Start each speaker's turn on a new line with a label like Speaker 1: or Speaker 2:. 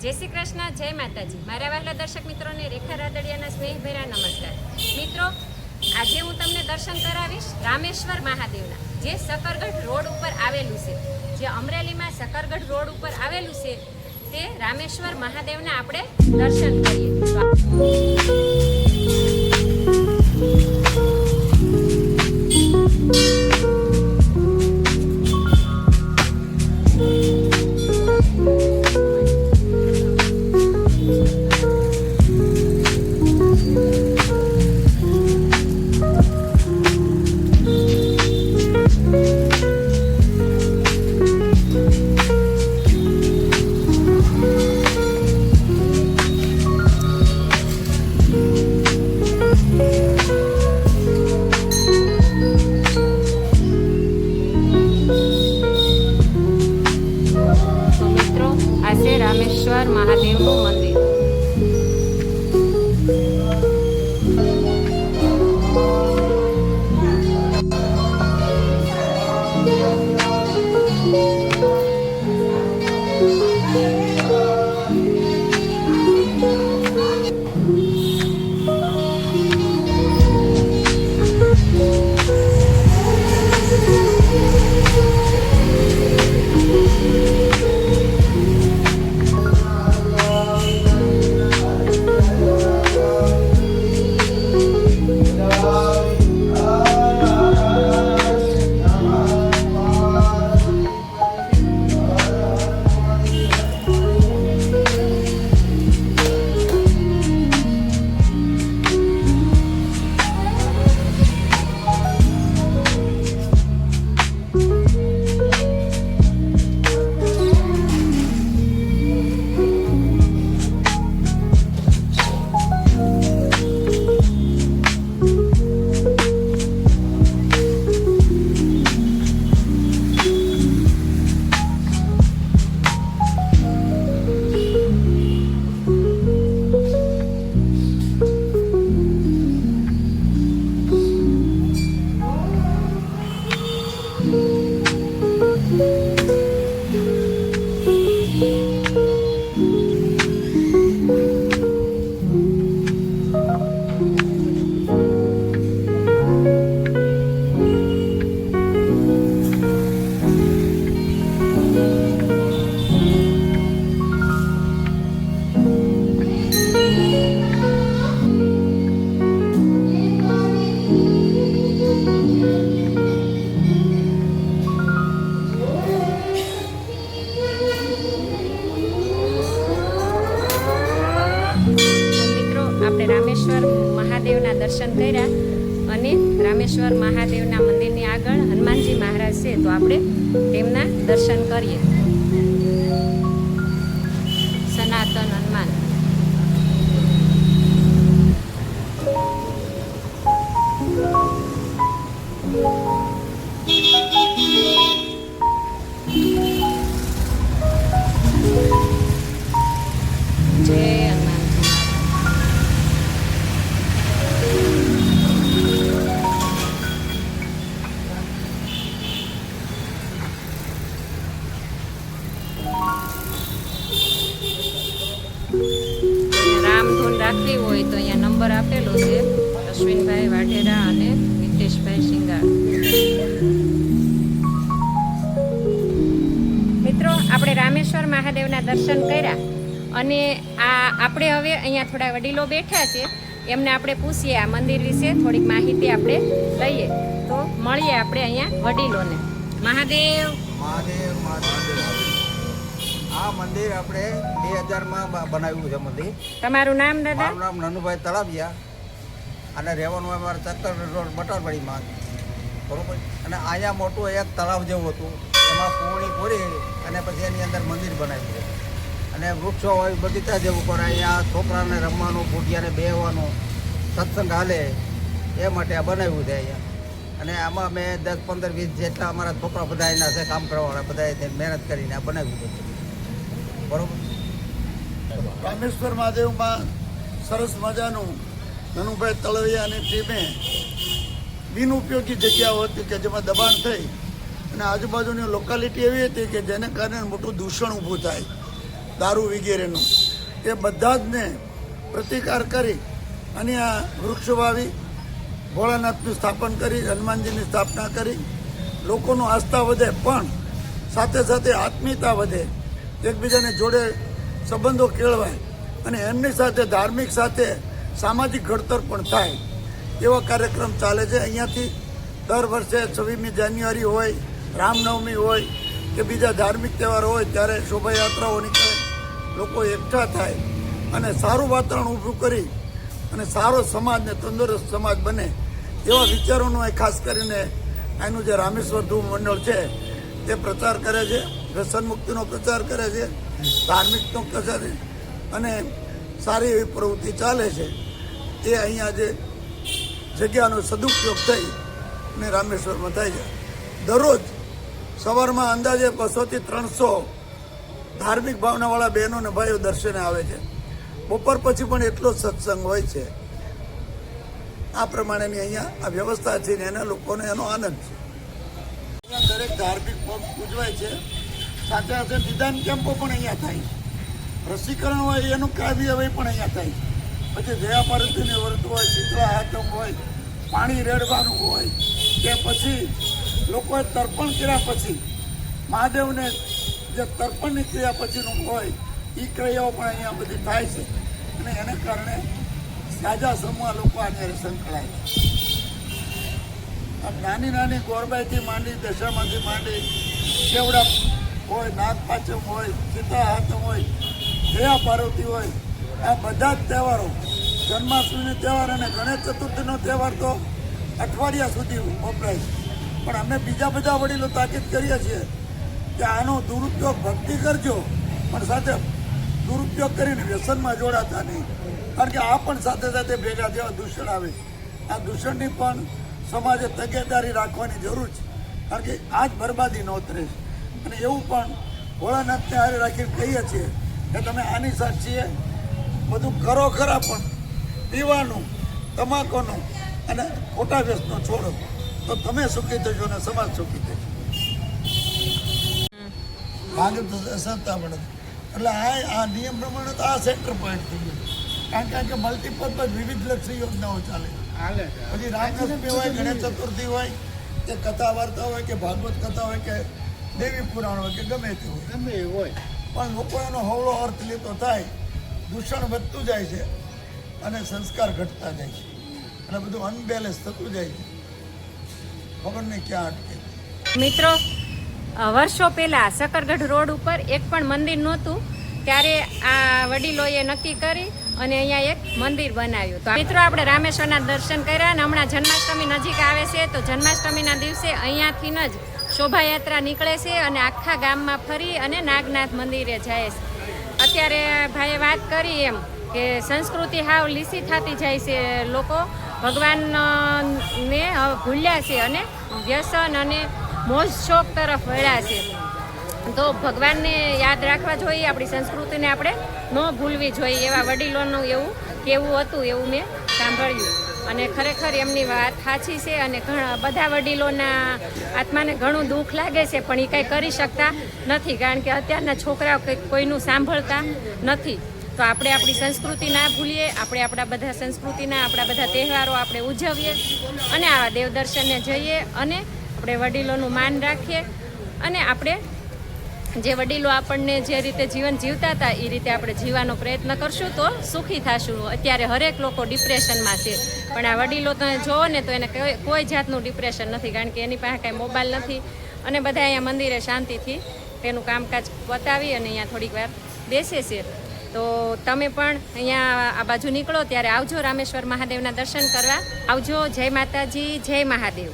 Speaker 1: જય શ્રી કૃષ્ણ, જય માતાજી। મારા વહાલા દર્શક મિત્રોને રેખા રાદડિયાના સ્નેહભર્યા નમસ્કાર। મિત્રો, આજે હું તમને દર્શન કરાવીશ રામેશ્વર મહાદેવના, જે શકરગઢ રોડ ઉપર આવેલું છે। જે અમરેલીમાં શકરગઢ રોડ ઉપર આવેલું છે તે રામેશ્વર મહાદેવના આપણે દર્શન કરીએ। રામેશ્વર મહાદેવનું મંદિર। આપણે રામેશ્વર મહાદેવના દર્શન કર્યા અને રામેશ્વર મહાદેવના મંદિરની આગળ હનુમાનજી મહારાજ છે, તો આપણે તેમના દર્શન કરીએ। સનાતન હનુમાન। જય રામધૂન રાખવી હોય તો અહીંયા નંબર આપેલો છે, અશ્વિનભાઈ વાઢેરા અને હિતેશભાઈ સિંગાર। મિત્રો, આપણે રામેશ્વર મહાદેવના દર્શન કર્યા અને આપણે હવે અહીંયા થોડા વડીલો બેઠા છે, એમને આપણે પૂછીએ આ મંદિર વિશે થોડીક માહિતી આપણે લઈએ। તો મળીએ આપણે અહીંયા વડીલોને। મહાદેવ
Speaker 2: મહાદેવ મહાદેવ। આ મંદિર આપણે 2000માં બનાવ્યું છે મંદિર।
Speaker 1: તમારું નામ દાદા?
Speaker 2: મારું નામ નનુભાઈ તળાવિયા અને રહેવાનું અમારે ચક્કર રોડ બટારવાડીમાં, બરોબર। અને અહીંયા મોટું એક તળાવ જેવું હતું, એમાં પૂણી પૂરી અને પછી એની અંદર મંદિર બનાવ્યું છે। અને વૃક્ષો હોય, બગીચા જેવું પણ અહીંયા છોકરાને રમવાનું, ભૂટિયાને બેહવાનું, સત્સંગ હાલે એ માટે આ બનાવ્યું છે અહીંયા। અને આમાં મેં 10, 15, 20 જેટલા અમારા છોકરા બધા એના છે, કામ કરવાવાળા બધા મહેનત કરીને આ બનાવ્યું છે, બરોબર।
Speaker 3: રામેશ્વર મહાદેવમાં સરસ મજાનું નનુભાઈ તળવિયાની ટીમે બિનઉપયોગી જગ્યાઓ હતી કે જેમાં દબાણ થઈ અને આજુબાજુની લોકાલિટી એવી હતી કે જેને કારણે મોટું દૂષણ ઊભું થાય દારૂ વગેરેનું, એ બધા જને પ્રતિકાર કરી અને આ વૃક્ષ વાવી ભોળાનાથનું સ્થાપન કરી, હનુમાનજીની સ્થાપના કરી, લોકોનો આસ્થા વધે પણ સાથે સાથે આત્મીયતા વધે, એકબીજાને જોડે સંબંધો કેળવાય અને એમની સાથે ધાર્મિક સાથે સામાજિક ઘડતર પણ થાય એવા કાર્યક્રમ ચાલે છે. અહીંયાથી દર વર્ષે 26મી જાન્યુઆરી હોય, રામનવમી હોય કે બીજા ધાર્મિક તહેવારો હોય ત્યારે શોભાયાત્રાઓ નીકળે, લોકો એકઠા થાય અને સારું વાતાવરણ ઊભું કરી અને સારો સમાજ ને તંદુરસ્ત સમાજ બને એવા વિચારોનું એ ખાસ કરીને આનું જે રામેશ્વર ધૂમ મંડળ છે તે પ્રચાર કરે છે, વ્યસન મુક્તિનો પ્રચાર કરે છે, ધાર્મિકનો પ્રચાર અને સારી એવી પ્રવૃત્તિ ચાલે છે. એ અહીંયા જે જગ્યાનો સદુપયોગ થઈ અને રામેશ્વરમાં થાય છે. દરરોજ સવારમાં અંદાજે 200 થી 300 ધાર્મિક ભાવનાવાળા બહેનો અને ભાઈઓ દર્શને આવે છે. બપોર પછી પણ એટલો જ સત્સંગ હોય છે. આ પ્રમાણેની અહીંયા આ વ્યવસ્થા છે ને એના લોકોને એનો આનંદ છે. દરેક ધાર્મિક પર્વ ઉજવાય છે. સાથે સાથે નિદાન કેમ્પો પણ અહીંયા થાય. રસીકરણ હોય એનું કાવ્ય હવે પણ અહીંયા થાય. પછી જયા પાર્વતીની વ્રત હોય, શીતળા હાથમ હોય, પાણી રેડવાનું હોય કે પછી લોકોએ તર્પણ કર્યા પછી મહાદેવને જે તર્પણની ક્રિયા પછીનું હોય એ ક્રિયાઓ પણ અહીંયા બધી થાય છે અને એને કારણે સાજા સમૂહ લોકો અહીંયા સંકળાય છે. નાની નાની ગોરબાઈથી માંડી, દશામાંથી માંડી, કેવડા હોય, નાગપાંચમ હોય, સીતા હાથમ હોય, જયા પાર્વતી હોય, આ બધા જ તહેવારો, જન્માષ્ટમીનો તહેવાર અને ગણેશ ચતુર્થીનો તહેવાર તો અઠવાડિયા સુધી વપરાય છે. પણ અમે બીજા બધા વડીલો તાકીદ કરીએ છીએ કે આનો દુરુપયોગ ભક્તિ કરજો પણ સાથે દુરુપયોગ કરીને વ્યસનમાં જોડાતા નહીં, કારણ કે આ પણ સાથે સાથે ભેગા જેવા દૂષણ આવે. આ દૂષણની પણ સમાજે તકેદારી રાખવાની જરૂર છે, કારણ કે આ જ બરબાદી નોતરે છે. અને એવું પણ ભોળાનાથને હારે રાખીને કહીએ છીએ કે તમે આની સાક્ષીએ બધું કરો ખરા પણ પીવાનું, તમાકુનું અને ખોટા વ્યસનો છોડો તો તમે સુખી થશો અને સમાજ સુખી થશે. ભાગ સત્તા મળે એટલે આ નિયમ પ્રમાણે તો આ સેન્ટર પોઈન્ટ થઈ ગયું, કારણ કે મલ્ટીપર્પઝ વિવિધ લક્ષી યોજનાઓ ચાલે. પછી રામનવમી હોય, ગણેશ ચતુર્થી હોય કે કથા વાર્તા હોય કે ભાગવત કથા હોય કે દેવી પુરાણ હોય કે ગમે તે હોય, ગમે એ હોય, પણ લોકો એનો હવળો અર્થ લેતો થાય, દૂષણ વધતું જાય છે અને સંસ્કાર ઘટતા જાય છે અને બધું અનબેલેન્સ થતું જાય છે. ખબર નહીં ક્યાં અટકે.
Speaker 1: મિત્રો, વર્ષો પહેલા સકરગઢ રોડ ઉપર એક પણ મંદિર નહોતું, ત્યારે આ વડીલોએ નક્કી કરી અને અહીંયા એક મંદિર બનાવ્યું. તો મિત્રો, આપણે રામેશ્વરના દર્શન કર્યા અને હમણાં જન્માષ્ટમી નજીક આવે છે, તો જન્માષ્ટમીના દિવસે અહીંયાથી જ શોભાયાત્રા નીકળે છે અને આખા ગામમાં ફરી અને નાગનાથ મંદિરે જાય છે. અત્યારે ભાઈએ વાત કરી એમ કે સંસ્કૃતિ હાવ લીસી થતી જાય છે, લોકો ભગવાનને ભૂલ્યા છે અને વ્યસન અને મોજ શોખ તરફ વળ્યા છે. તો ભગવાનને યાદ રાખવા જોઈએ, આપણી સંસ્કૃતિને આપણે ન ભૂલવી જોઈએ, એવા વડીલોનું એવું કેવું હતું એવું મેં સાંભળ્યું. અને ખરેખર એમની વાત સાચી છે અને ઘણા બધા વડીલોના આત્માને ઘણું દુઃખ લાગે છે, પણ એ કંઈ કરી શકતા નથી, કારણ કે અત્યારના છોકરાઓ કોઈનું સાંભળતા નથી. તો આપણે આપણી સંસ્કૃતિ ના ભૂલીએ, આપણે આપણા બધા સંસ્કૃતિના આપણા બધા તહેવારો આપણે ઉજવીએ અને આવા દેવદર્શનને જઈએ અને આપણે વડીલોનું માન રાખીએ અને આપણે જે વડીલો આપણને જે રીતે જીવન જીવતા હતા એ રીતે આપણે જીવવાનો પ્રયત્ન કરશું તો સુખી થશું. અત્યારે હરેક લોકો ડિપ્રેશનમાં છે, પણ આ વડીલો તમે જોવો ને તો એને કોઈ જાતનું ડિપ્રેશન નથી, કારણ કે એની પાસે કાંઈ મોબાઈલ નથી અને બધા અહીંયા મંદિરે શાંતિથી તેનું કામકાજ બતાવી અને અહીંયા થોડીક વાર બેસે છે. તો તમે પણ અહીંયા આ બાજુ નીકળો ત્યારે આવજો, રામેશ્વર મહાદેવના દર્શન કરવા આવજો. જય માતાજી, જય મહાદેવ.